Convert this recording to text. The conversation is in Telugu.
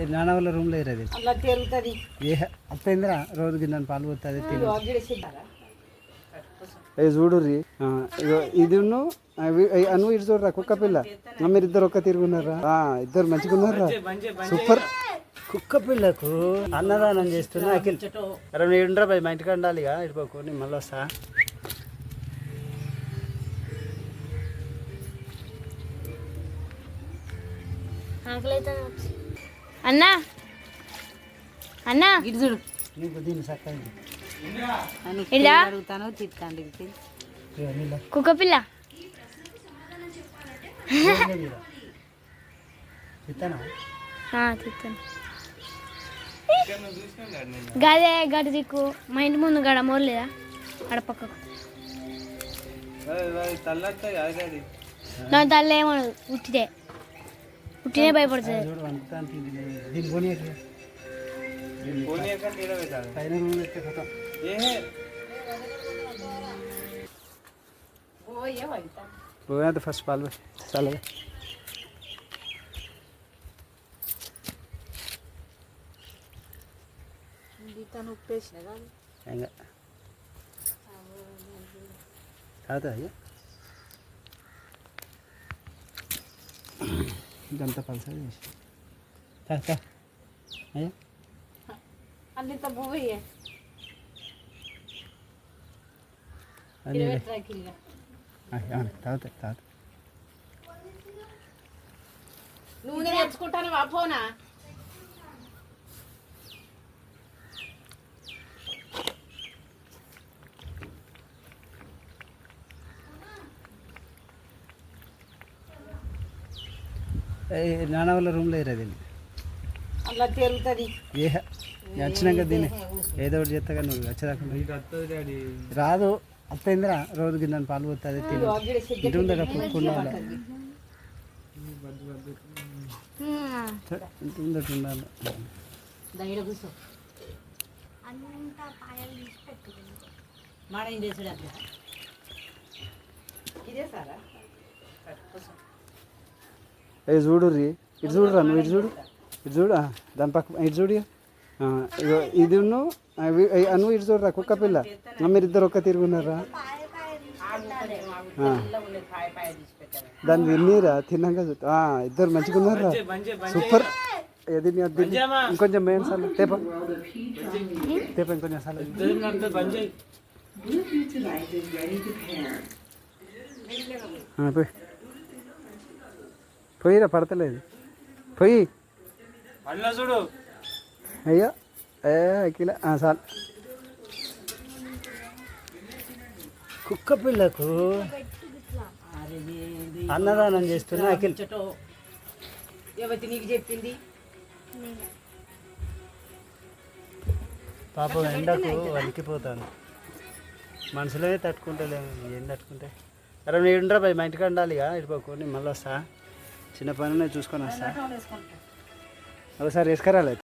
నాన్న వాళ్ళ రూమ్లో ఇరది ఏ అత్తయిందిరా రోజు గిన్నె పాలు పోతుంది చూడు ఇది నువ్వు ఇటు చూడరా కుక్క పిల్ల మీరు ఇద్దరు ఒక్క తిరుగున్నారా ఇద్దరు మంచిగా ఉన్నారా సూపర్ కుక్క పిల్లకు అన్నదానం చేస్తున్నా అఖిల్ అరే నేను ఉండరా భయ్ మా ఇంటికి ఉండాలి ఇక ఇటుపోకు నేను మళ్ళీ వస్తా అన్నా అన్నా ఇటు చూడు నీకు దీన్ని చక్కగా అడుగుతాను తిట్టాను కుక్క పిల్ల తిట్టాను గదే గడి దిక్కు మా ఇంటి ముందు గడ మోర్లేదా అడ పక్కకు దాని తల్లి ఏమనదు ఉట్టిదే ఉట్టినే భయపడుతుంది ఫస్ట్ పాలు చాలా కాదా ఇదంతా పలస చేసి అయ్యా అంత పువ్వు తాగుతా నూనె తెచ్చుకుంటాను ఫోనా నాన్న వాళ్ళ రూమ్లో ఇరది అలా తిరుగుతుంది ఏ వచ్చినాక దీన్ని ఏదో ఒకటి చేస్తా కానీ నువ్వు వచ్చేదాకా రాదు అత్తయిందిరా రోజు గిన్నె పాలు పోతుంది ఇంటి ఉందా కుక్కుండా ఇంటి ఉందట ఉండాలి చూడు ఇటు చూడురా నువ్వు ఇటు చూడు దాని పక్క ఇటు చూడు ఇది నువ్వు ఇటు చూడరా కుక్క పిల్ల మీరు ఇద్దరు ఒక్క తిరుగున్నారా దాన్ని తిన్నీరా తిన్నాక ఇద్దరు మంచిగా ఉన్నారా సూపర్ ఏది ఇంకొంచెం మెయిన్ సార్లు తేప ఇంకొంచెం సార్లు పోయిరా పడతలేదు పోయి చూడు అయ్యో అఖిల చాలు కుక్క పిల్లకు అన్నదానం చేస్తున్నా అఖిల్ ఎవరి నీకు చెప్పింది పాపం ఎండకు వలికిపోతాను మనసులోనే తట్టుకుంటలేము ఏం తట్టుకుంటే అరే నేను ఉండరా భయ్ మా ఇంటికి ఉండాలి ఇక ఇటుపోకు నేను మళ్ళీ వస్తా చిన్న పని చూసుకొని వస్తా ఒకసారి వేసుకురాలేదు